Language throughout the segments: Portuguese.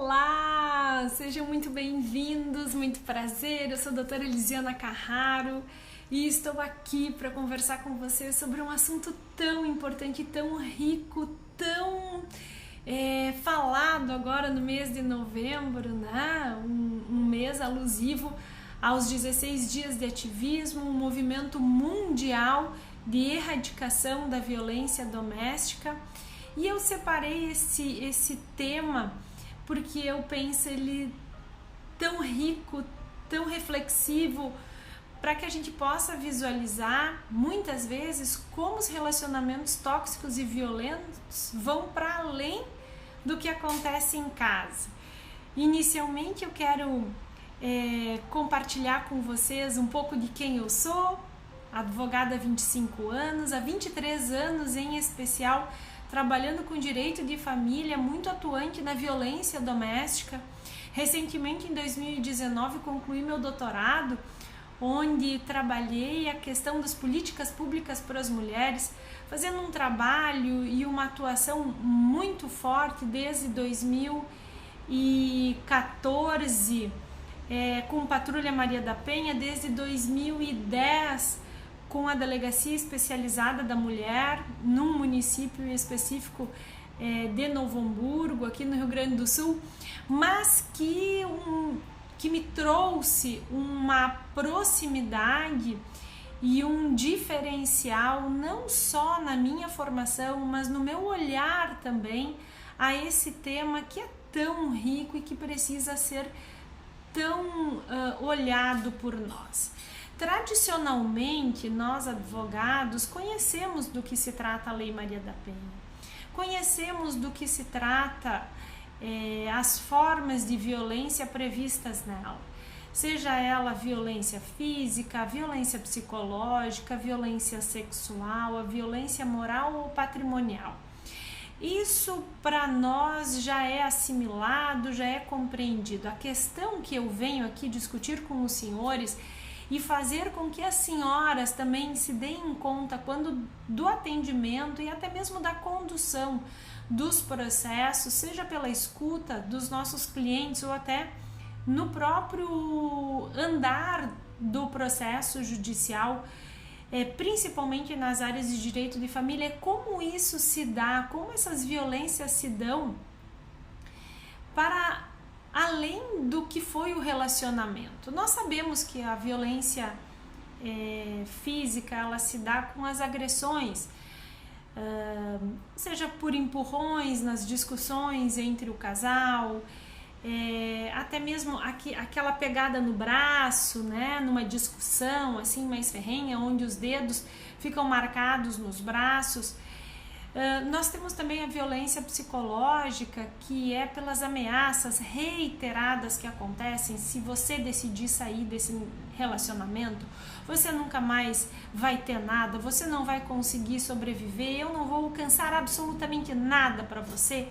Olá! Sejam muito bem-vindos, muito prazer. Eu sou a doutora Elisiana Carraro e estou aqui para conversar com vocês sobre um assunto tão importante, tão rico, tão falado agora no mês de novembro, né? Um mês alusivo aos 16 dias de ativismo, um movimento mundial de erradicação da violência doméstica. E eu separei esse tema porque eu penso ele tão rico, tão reflexivo, para que a gente possa visualizar muitas vezes como os relacionamentos tóxicos e violentos vão para além do que acontece em casa. Inicialmente eu quero compartilhar com vocês um pouco de quem eu sou, advogada há 25 anos, há 23 anos em especial, trabalhando com direito de família, muito atuante na violência doméstica. Recentemente, em 2019, concluí meu doutorado, onde trabalhei a questão das políticas públicas para as mulheres, fazendo um trabalho e uma atuação muito forte desde 2014, com Patrulha Maria da Penha, desde 2010, com a Delegacia Especializada da Mulher, num município específico de Novo Hamburgo, aqui no Rio Grande do Sul, mas que me trouxe uma proximidade e um diferencial, não só na minha formação, mas no meu olhar também a esse tema que é tão rico e que precisa ser tão olhado por nós. Tradicionalmente, nós advogados conhecemos do que se trata a Lei Maria da Penha, conhecemos do que se trata as formas de violência previstas nela, seja ela a violência física, a violência psicológica, a violência sexual, a violência moral ou patrimonial. Isso para nós já é assimilado, já é compreendido. A questão que eu venho aqui discutir com os senhores e fazer com que as senhoras também se deem conta quando do atendimento e até mesmo da condução dos processos, seja pela escuta dos nossos clientes ou até no próprio andar do processo judicial, principalmente nas áreas de direito de família, como isso se dá, como essas violências se dão para além do que foi o relacionamento. Nós sabemos que a violência física, ela se dá com as agressões, seja por empurrões nas discussões entre o casal, até mesmo aquela pegada no braço, né, numa discussão assim mais ferrenha, onde os dedos ficam marcados nos braços. Nós temos também a violência psicológica, que é pelas ameaças reiteradas que acontecem. Se você decidir sair desse relacionamento, você nunca mais vai ter nada, você não vai conseguir sobreviver, eu não vou alcançar absolutamente nada para você,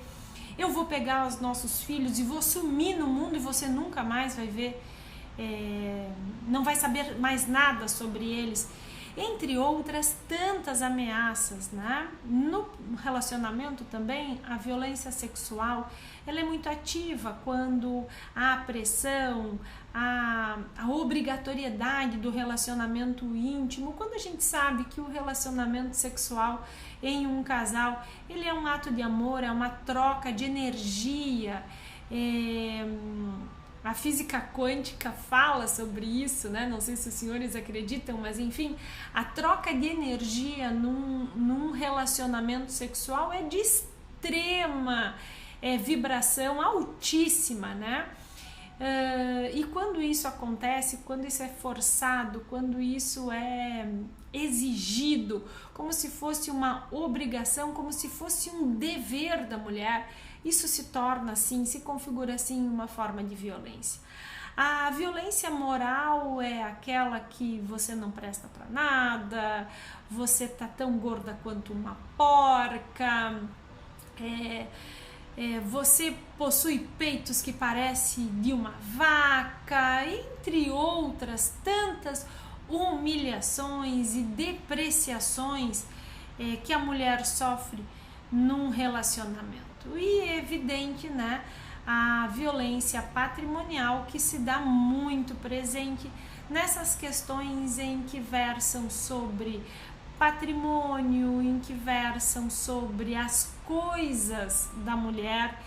eu vou pegar os nossos filhos e vou sumir no mundo e você nunca mais vai ver, não vai saber mais nada sobre eles. Entre outras tantas ameaças, né? No relacionamento também, a violência sexual, ela é muito ativa quando há a pressão, a obrigatoriedade do relacionamento íntimo, quando a gente sabe que o relacionamento sexual em um casal, ele é um ato de amor, é uma troca de energia, a física quântica fala sobre isso, né? Não sei se os senhores acreditam, mas enfim, a troca de energia num relacionamento sexual é de extrema vibração altíssima, né? E quando isso acontece, quando isso é forçado, quando isso é exigido, como se fosse uma obrigação, como se fosse um dever da mulher, isso se torna assim, se configura assim uma forma de violência. A violência moral é aquela que você não presta para nada, você tá tão gorda quanto uma porca, você possui peitos que parecem de uma vaca, entre outras tantas humilhações e depreciações que a mulher sofre num relacionamento. E é evidente, né, a violência patrimonial, que se dá muito presente nessas questões em que versam sobre patrimônio, em que versam sobre as coisas da mulher,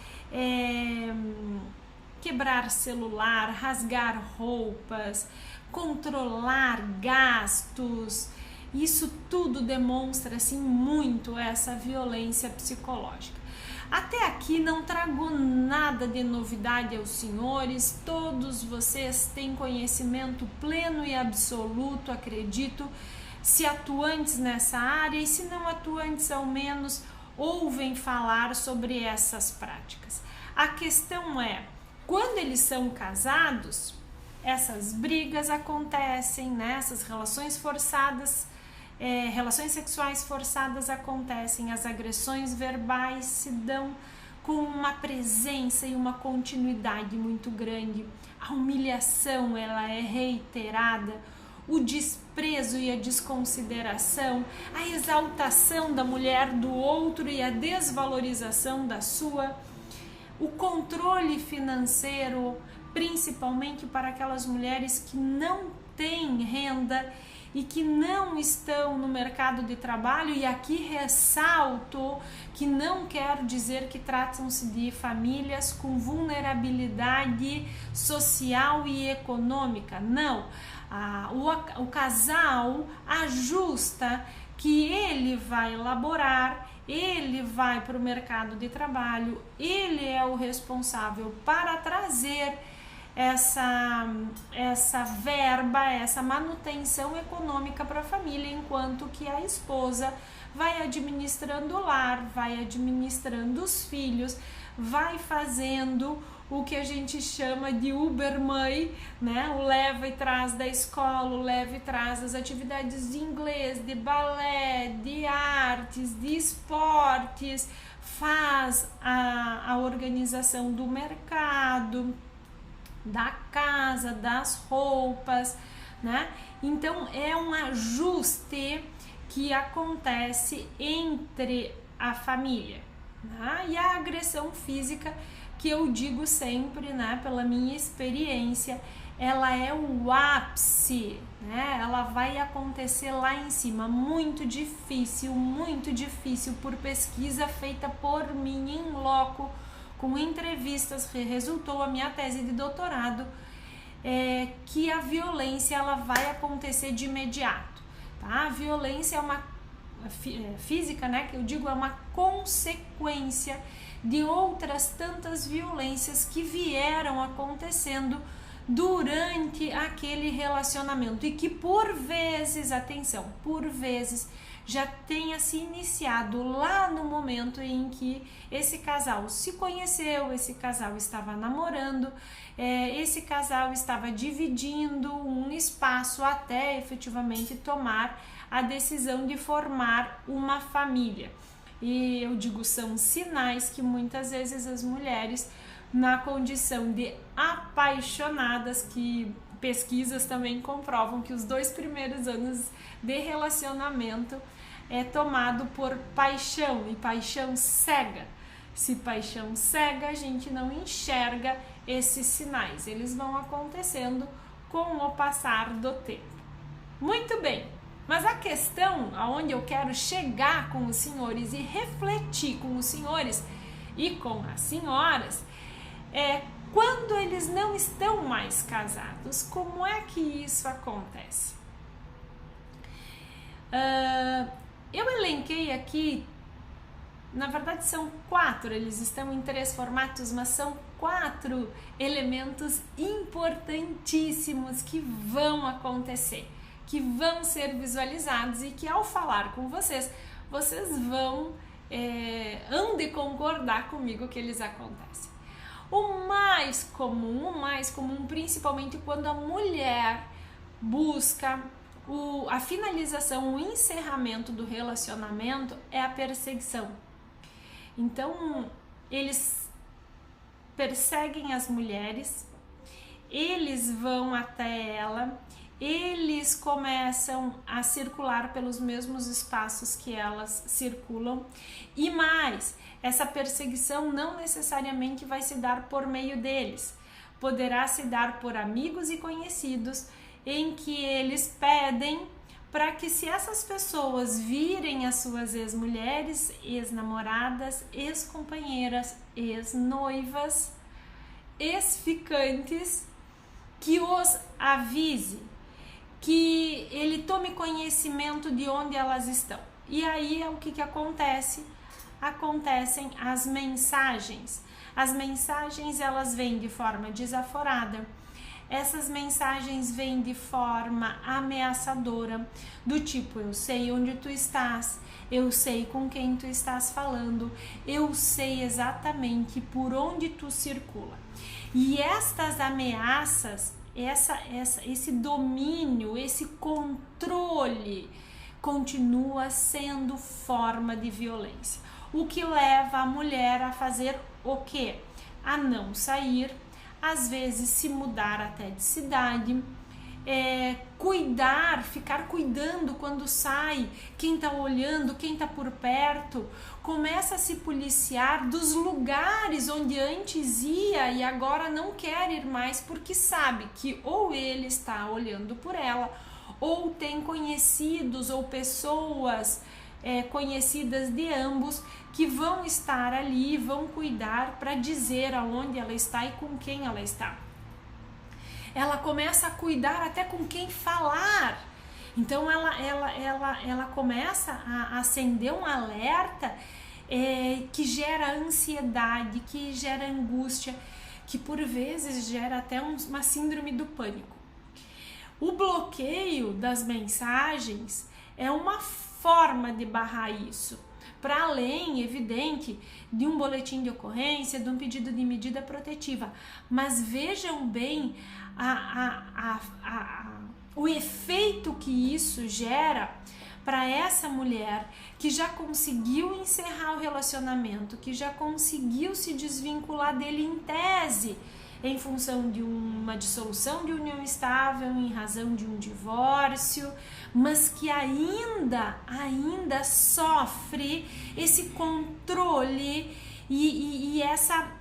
quebrar celular, rasgar roupas, controlar gastos. Isso tudo demonstra assim muito essa violência psicológica. Até aqui não trago nada de novidade aos senhores, todos vocês têm conhecimento pleno e absoluto, acredito, se atuantes nessa área, e se não atuantes, ao menos ouvem falar sobre essas práticas. A questão é, quando eles são casados, essas brigas acontecem, né? Essas relações forçadas, relações sexuais forçadas acontecem, as agressões verbais se dão com uma presença e uma continuidade muito grande, a humilhação ela é reiterada, o desprezo e a desconsideração, a exaltação da mulher do outro e a desvalorização da sua, o controle financeiro, principalmente para aquelas mulheres que não têm renda e que não estão no mercado de trabalho, e aqui ressalto que não quer dizer que tratam-se de famílias com vulnerabilidade social e econômica, não. O casal ajusta que ele vai elaborar, ele vai para o mercado de trabalho, ele é o responsável para trazer essa verba, essa manutenção econômica para a família, enquanto que a esposa vai administrando o lar, vai administrando os filhos, vai fazendo o que a gente chama de Uber-mãe, né? O leva e traz da escola, o leva e traz das atividades de inglês, de balé, de artes, de esportes, faz a organização do mercado, da casa, das roupas, né? Então é um ajuste que acontece entre a família, né? E a agressão física, que eu digo sempre, né, pela minha experiência, ela é o ápice, né? Ela vai acontecer lá em cima, muito difícil por pesquisa feita por mim em loco, com entrevistas, que resultou a minha tese de doutorado, que a violência ela vai acontecer de imediato, tá? A violência é uma física, né, que eu digo, é uma consequência de outras tantas violências que vieram acontecendo durante aquele relacionamento e que por vezes, atenção, por vezes já tenha se iniciado lá no momento em que esse casal se conheceu, esse casal estava namorando, esse casal estava dividindo um espaço até efetivamente tomar a decisão de formar uma família. E eu digo, são sinais que muitas vezes as mulheres, na condição de apaixonadas, que pesquisas também comprovam que os 2 primeiros anos de relacionamento é tomado por paixão, e paixão cega. Se paixão cega, a gente não enxerga esses sinais, eles vão acontecendo com o passar do tempo. Muito bem, mas a questão aonde eu quero chegar com os senhores e refletir com os senhores e com as senhoras é quando eles não estão mais casados, como é que isso acontece? Eu elenquei aqui, na verdade são 4, eles estão em 3 formatos, mas são 4 elementos importantíssimos que vão acontecer, que vão ser visualizados e que ao falar com vocês, vocês vão hão de concordar comigo que eles acontecem. O mais comum, principalmente quando a mulher busca a finalização, o encerramento do relacionamento, é a perseguição. Então, eles perseguem as mulheres, eles vão até ela eles começam a circular pelos mesmos espaços que elas circulam. E mais, essa perseguição não necessariamente vai se dar por meio deles, poderá se dar por amigos e conhecidos, em que eles pedem para que, se essas pessoas virem as suas ex-mulheres, ex-namoradas, ex-companheiras, ex-noivas, ex-ficantes, que os avise, que ele tome conhecimento de onde elas estão. E aí é o que acontece? Acontecem as mensagens. As mensagens, elas vêm de forma desaforada. Essas mensagens vêm de forma ameaçadora, do tipo: eu sei onde tu estás, eu sei com quem tu estás falando, eu sei exatamente por onde tu circula. E estas ameaças, esse domínio, esse controle continua sendo forma de violência. O que leva a mulher a fazer o quê? A não sair, às vezes se mudar até de cidade, ficar cuidando quando sai, quem tá olhando, quem tá por perto, começa a se policiar dos lugares onde antes ia e agora não quer ir mais, porque sabe que ou ele está olhando por ela, ou tem conhecidos ou pessoas conhecidas de ambos que vão estar ali, vão cuidar para dizer aonde ela está e com quem ela está. Ela começa a cuidar até com quem falar. Então ela começa a acender um alerta que gera ansiedade, que gera angústia, que por vezes gera até uma síndrome do pânico. O bloqueio das mensagens é uma forma de barrar isso, para além, evidente, de um boletim de ocorrência, de um pedido de medida protetiva. Mas vejam bem o efeito que isso gera para essa mulher que já conseguiu encerrar o relacionamento, que já conseguiu se desvincular dele em tese, em função de uma dissolução de união estável, em razão de um divórcio, mas que ainda sofre esse controle e essa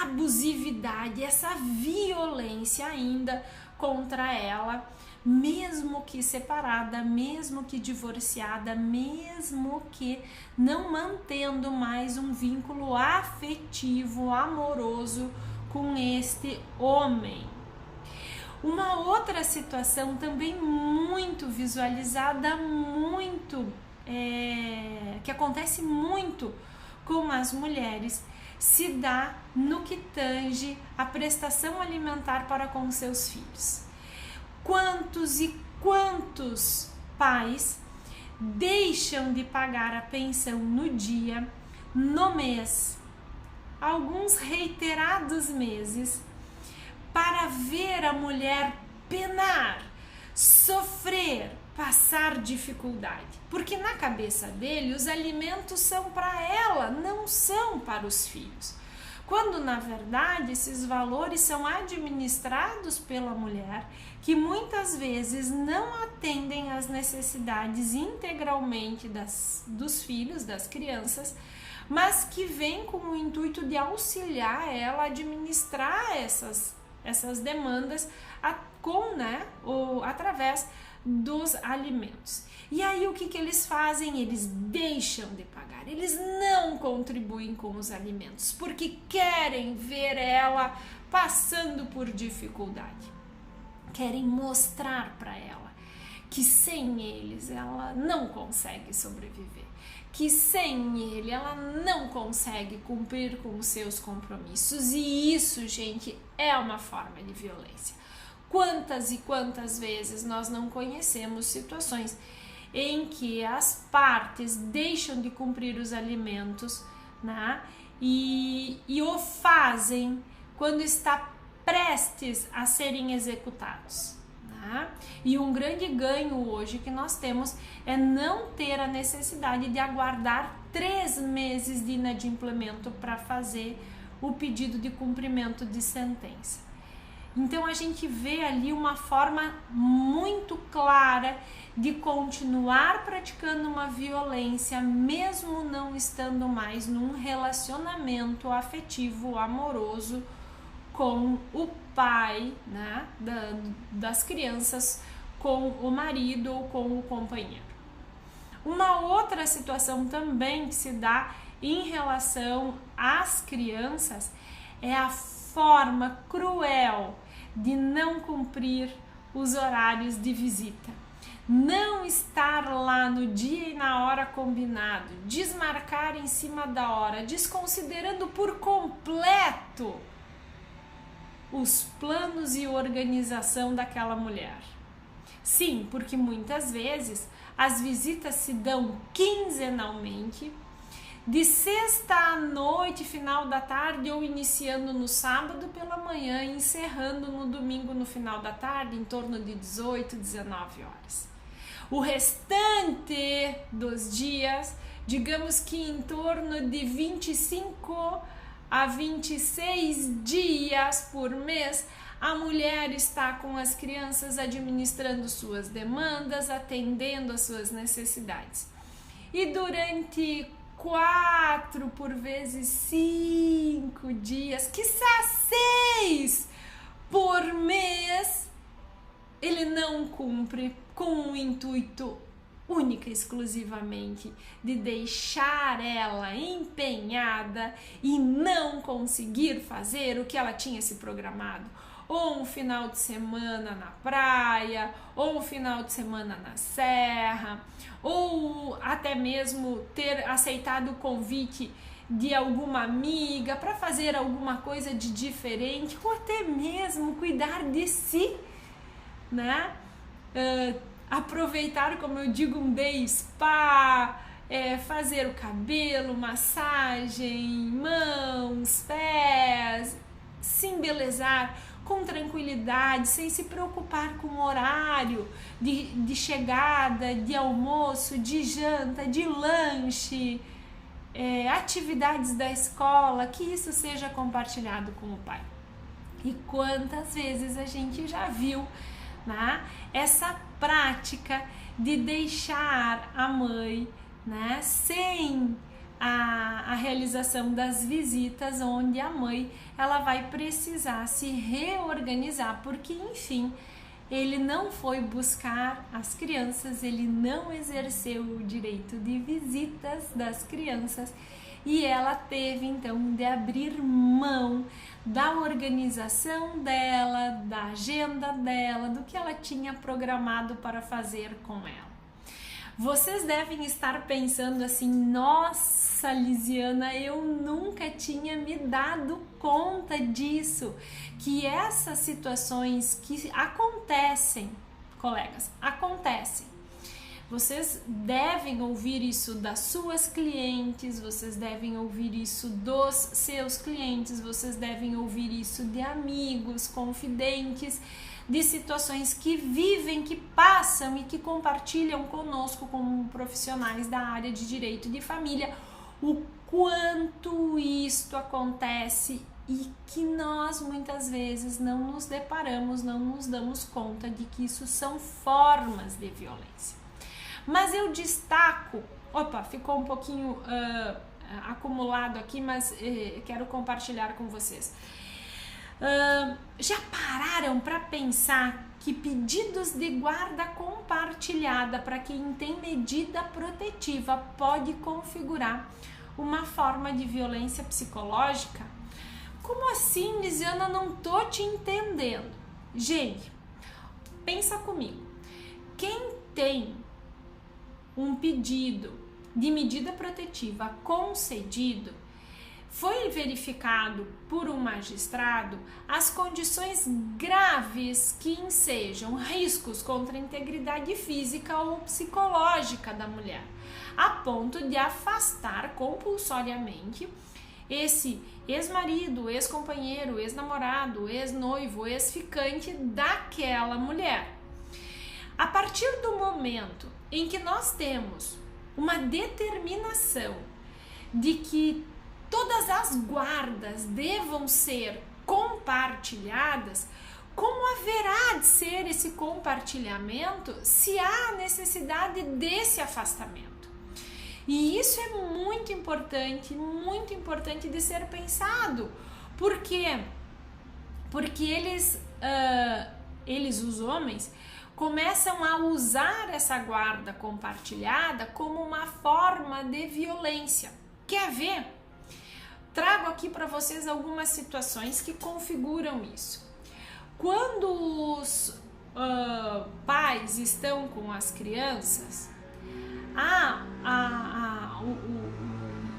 abusividade, essa violência ainda contra ela, mesmo que separada, mesmo que divorciada, mesmo que não mantendo mais um vínculo afetivo, amoroso com este homem. Uma outra situação também muito visualizada, que acontece muito com as mulheres, se dá no que tange a prestação alimentar para com seus filhos. Quantos e quantos pais deixam de pagar a pensão no dia, no mês, alguns reiterados meses, para ver a mulher penar, sofrer, passar dificuldade? Porque na cabeça dele os alimentos são para ela, não são para os filhos. Quando na verdade esses valores são administrados pela mulher, que muitas vezes não atendem às necessidades integralmente dos filhos, das crianças, mas que vem com o intuito de auxiliar ela a administrar essas demandas através dos alimentos. E aí o que eles fazem? Eles deixam de pagar, eles não contribuem com os alimentos, porque querem ver ela passando por dificuldade, querem mostrar para ela que sem eles ela não consegue sobreviver, que sem ele ela não consegue cumprir com os seus compromissos. E isso, gente, é uma forma de violência. Quantas e quantas vezes nós não conhecemos situações em que as partes deixam de cumprir os alimentos, né? E o fazem quando está prestes a serem executados. E um grande ganho hoje que nós temos é não ter a necessidade de aguardar 3 meses de inadimplemento para fazer o pedido de cumprimento de sentença. Então a gente vê ali uma forma muito clara de continuar praticando uma violência, mesmo não estando mais num relacionamento afetivo, amoroso com o pai, né, das crianças, com o marido ou com o companheiro. Uma outra situação também que se dá em relação às crianças é a forma cruel de não cumprir os horários de visita. Não estar lá no dia e na hora combinado, desmarcar em cima da hora, desconsiderando por completo os planos e organização daquela mulher. Sim, porque muitas vezes as visitas se dão quinzenalmente, de sexta à noite, final da tarde, ou iniciando no sábado pela manhã, encerrando no domingo no final da tarde, em torno de 18, 19 horas. O restante dos dias, digamos que em torno de 25 a 26 dias por mês, a mulher está com as crianças administrando suas demandas, atendendo às suas necessidades. E durante 4, por vezes 5 dias, quiçá 6 por mês, ele não cumpre com o intuito única e exclusivamente de deixar ela empenhada e não conseguir fazer o que ela tinha se programado. Ou um final de semana na praia, ou um final de semana na serra, ou até mesmo ter aceitado o convite de alguma amiga para fazer alguma coisa de diferente, ou até mesmo cuidar de si, né? Aproveitar, como eu digo, um day spa, fazer o cabelo, massagem, mãos, pés, se embelezar com tranquilidade, sem se preocupar com o horário de chegada, de almoço, de janta, de lanche, atividades da escola, que isso seja compartilhado com o pai. E quantas vezes a gente já viu, né, essa prática de deixar a mãe, né, sem a realização das visitas, onde a mãe ela vai precisar se reorganizar, porque enfim, ele não foi buscar as crianças, ele não exerceu o direito de visitas das crianças e ela teve então de abrir mão da organização dela, da agenda dela, do que ela tinha programado para fazer com ela. Vocês devem estar pensando assim: nossa, Lisiana, eu nunca tinha me dado conta disso, que essas situações que acontecem, colegas, acontecem. Vocês devem ouvir isso das suas clientes, vocês devem ouvir isso dos seus clientes, vocês devem ouvir isso de amigos, confidentes, de situações que vivem, que passam e que compartilham conosco como profissionais da área de direito de família, o quanto isto acontece e que nós muitas vezes não nos deparamos, não nos damos conta de que isso são formas de violência. Mas eu destaco, ficou um pouquinho acumulado aqui, mas quero compartilhar com vocês. Já pararam para pensar que pedidos de guarda compartilhada para quem tem medida protetiva pode configurar uma forma de violência psicológica? Como assim, Lisiana? Não tô te entendendo. Gente, pensa comigo. Quem tem um pedido de medida protetiva concedido, foi verificado por um magistrado as condições graves que ensejam riscos contra a integridade física ou psicológica da mulher, a ponto de afastar compulsoriamente esse ex-marido, ex-companheiro, ex-namorado, ex-noivo, ex-ficante daquela mulher. A partir do momento em que nós temos uma determinação de que todas as guardas devam ser compartilhadas, como haverá de ser esse compartilhamento se há necessidade desse afastamento? E isso é muito importante de ser pensado. Por quê? Porque eles, os homens, começam a usar essa guarda compartilhada como uma forma de violência. Quer ver? Trago aqui para vocês algumas situações que configuram isso. Quando os pais estão com as crianças, há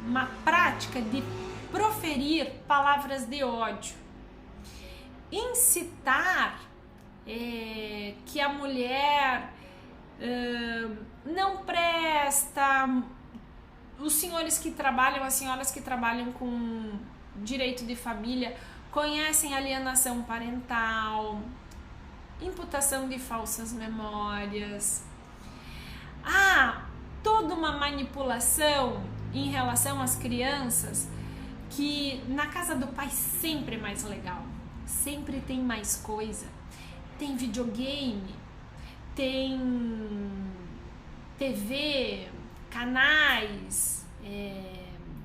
uma prática de proferir palavras de ódio, incitar que a mulher não presta, os senhores que trabalham, as senhoras que trabalham com direito de família conhecem alienação parental, imputação de falsas memórias. Há toda uma manipulação em relação às crianças, que na casa do pai sempre é mais legal, sempre tem mais coisa, tem videogame, tem TV, canais,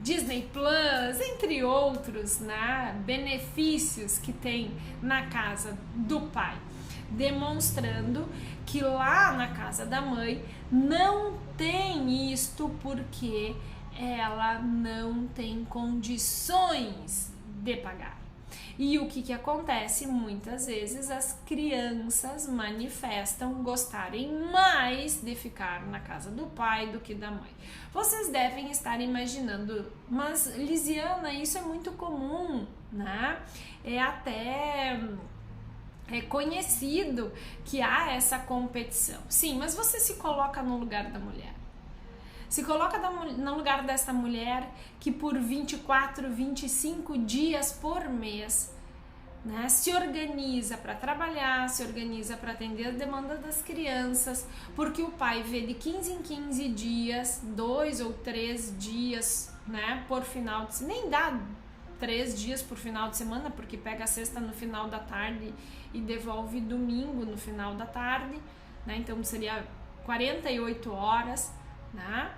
Disney Plus, entre outros, né, benefícios que tem na casa do pai, demonstrando que lá na casa da mãe não tem isto porque ela não tem condições de pagar. E o que acontece? Muitas vezes as crianças manifestam gostarem mais de ficar na casa do pai do que da mãe. Vocês devem estar imaginando, mas Lisiana, isso é muito comum, né? É conhecido que há essa competição. Sim, mas você se coloca no lugar da mulher. Se coloca no lugar dessa mulher que por 24, 25 dias por mês, né, se organiza para trabalhar, se organiza para atender as demandas das crianças, porque o pai vê de 15 em 15 dias, 2 ou 3 dias, né, por final de semana, nem dá 3 dias por final de semana, porque pega a sexta no final da tarde e devolve domingo no final da tarde, né, então seria 48 horas, né?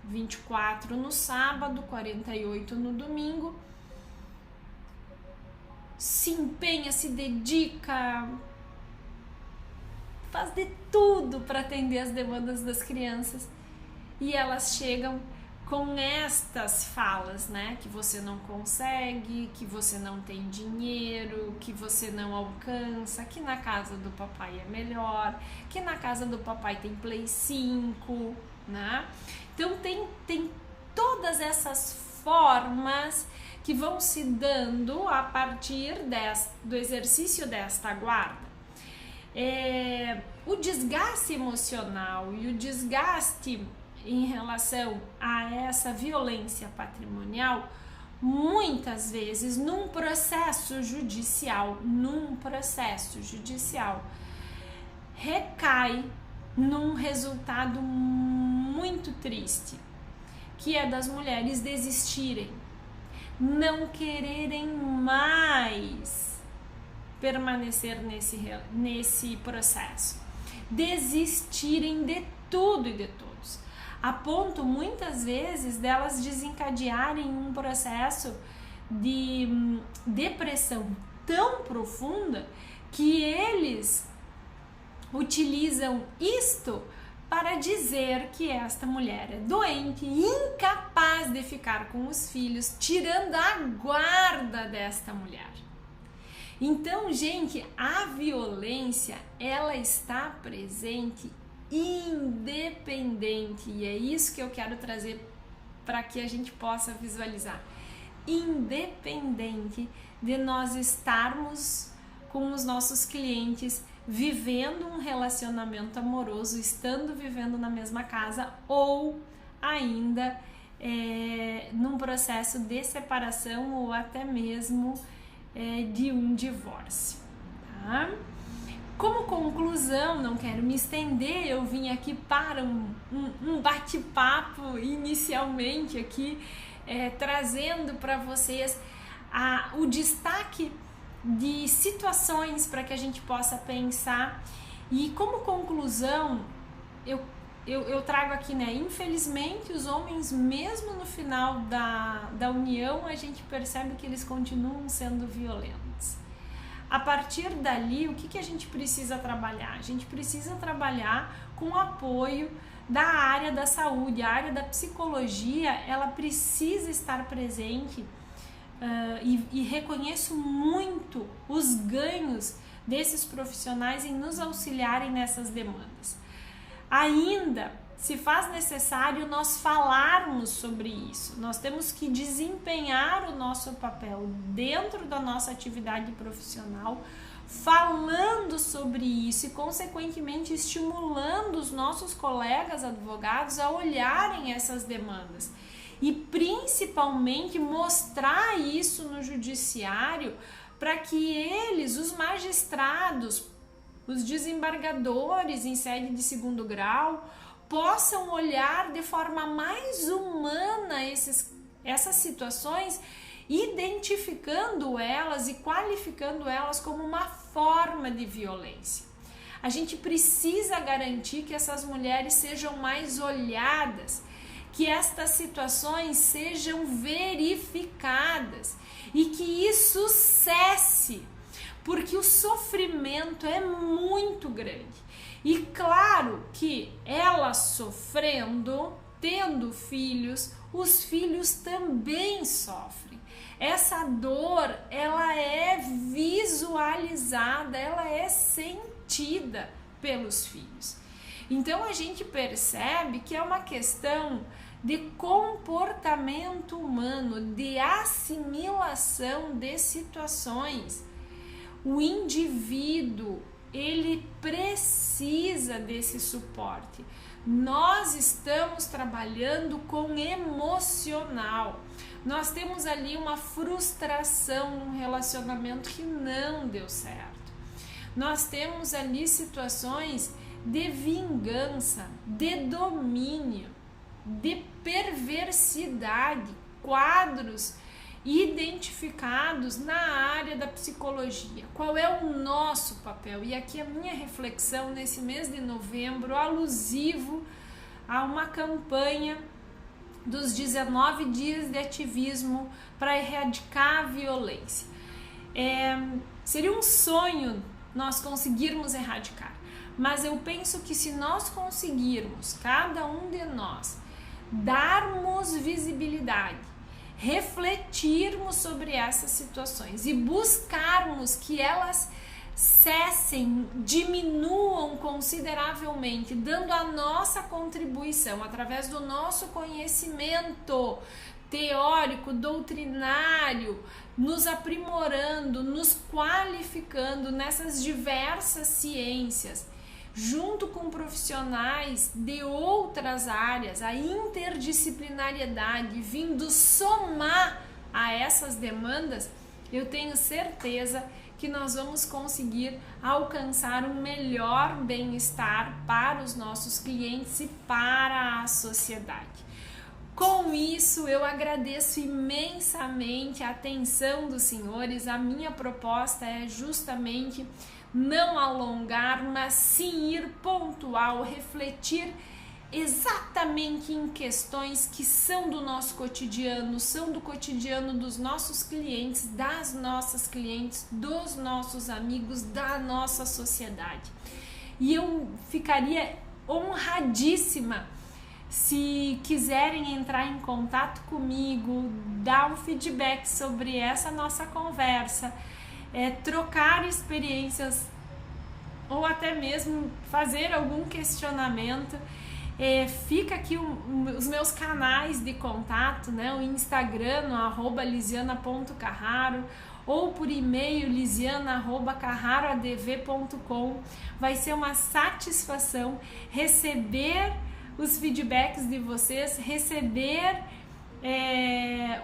24 no sábado, 48 no domingo. Se empenha, se dedica, faz de tudo para atender as demandas das crianças. E elas chegam com estas falas, né? Que você não consegue, que você não tem dinheiro, que você não alcança, que na casa do papai é melhor, que na casa do papai tem Play 5, né? Então tem todas essas formas que vão se dando a partir do exercício desta guarda. O desgaste emocional e o desgaste em relação a essa violência patrimonial, muitas vezes num processo judicial, recai num resultado muito triste, que é das mulheres desistirem, não quererem mais permanecer nesse processo, desistirem de tudo e de todos, a ponto muitas vezes delas desencadearem um processo de depressão tão profunda que eles utilizam isto para dizer que esta mulher é doente, incapaz de ficar com os filhos, tirando a guarda desta mulher. Então, gente, a violência, ela está presente independente, e é isso que eu quero trazer para que a gente possa visualizar. Independente de nós estarmos com os nossos clientes vivendo um relacionamento amoroso, estando vivendo na mesma casa ou ainda num processo de separação ou até mesmo de um divórcio, tá? Como conclusão, não quero me estender, eu vim aqui para um bate-papo inicialmente aqui, trazendo para vocês o destaque de situações para que a gente possa pensar. E como conclusão, eu trago aqui, né? Infelizmente, os homens, mesmo no final da união, a gente percebe que eles continuam sendo violentos. A partir dali, o que a gente precisa trabalhar? A gente precisa trabalhar com o apoio da área da saúde, a área da psicologia, ela precisa estar presente. E reconheço muito os ganhos desses profissionais em nos auxiliarem nessas demandas. Ainda se faz necessário nós falarmos sobre isso. Nós temos que desempenhar o nosso papel dentro da nossa atividade profissional, falando sobre isso e, consequentemente, estimulando os nossos colegas advogados a olharem essas demandas. E principalmente mostrar isso no judiciário para que eles, os magistrados, os desembargadores em sede de segundo grau, possam olhar de forma mais humana essas situações, identificando elas e qualificando elas como uma forma de violência. A gente precisa garantir que essas mulheres sejam mais olhadas, que estas situações sejam verificadas e que isso cesse, porque o sofrimento é muito grande. E claro que ela sofrendo, tendo filhos, os filhos também sofrem. Essa dor, ela é visualizada, ela é sentida pelos filhos. Então a gente percebe que é uma questão de comportamento humano, de assimilação de situações. O indivíduo, ele precisa desse suporte. Nós estamos trabalhando com emocional. Nós temos ali uma frustração, um relacionamento que não deu certo. Nós temos ali situações de vingança, de domínio, de perversidade, quadros identificados na área da psicologia. Qual é o nosso papel? E aqui a minha reflexão nesse mês de novembro, alusivo a uma campanha dos 19 dias de ativismo para erradicar a violência. Seria um sonho nós conseguirmos erradicar, mas eu penso que se nós conseguirmos, cada um de nós, darmos visibilidade, refletirmos sobre essas situações e buscarmos que elas cessem, diminuam consideravelmente, dando a nossa contribuição através do nosso conhecimento teórico, doutrinário, nos aprimorando, nos qualificando nessas diversas ciências, junto com profissionais de outras áreas, a interdisciplinariedade vindo somar a essas demandas, eu tenho certeza que nós vamos conseguir alcançar um melhor bem-estar para os nossos clientes e para a sociedade. Com isso, eu agradeço imensamente a atenção dos senhores. A minha proposta é justamente não alongar, mas sim ir pontual, refletir exatamente em questões que são do nosso cotidiano, são do cotidiano dos nossos clientes, das nossas clientes, dos nossos amigos, da nossa sociedade. E eu ficaria honradíssima se quiserem entrar em contato comigo, dar um feedback sobre essa nossa conversa, trocar experiências ou até mesmo fazer algum questionamento. Fica aqui os meus canais de contato, né? O Instagram no @lisiana.carraro ou por e-mail lisiana@carraroadv.com. Vai ser uma satisfação receber os feedbacks de vocês, receber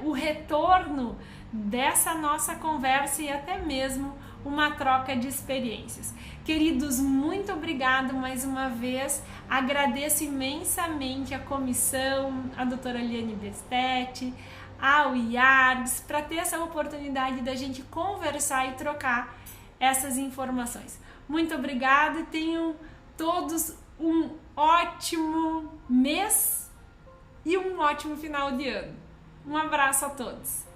o retorno dessa nossa conversa e até mesmo uma troca de experiências. Queridos, muito obrigado mais uma vez. Agradeço imensamente a comissão, a doutora Liane Bestete, ao IARDS, para ter essa oportunidade da gente conversar e trocar essas informações. Muito obrigada e tenham todos um ótimo mês e um ótimo final de ano. Um abraço a todos!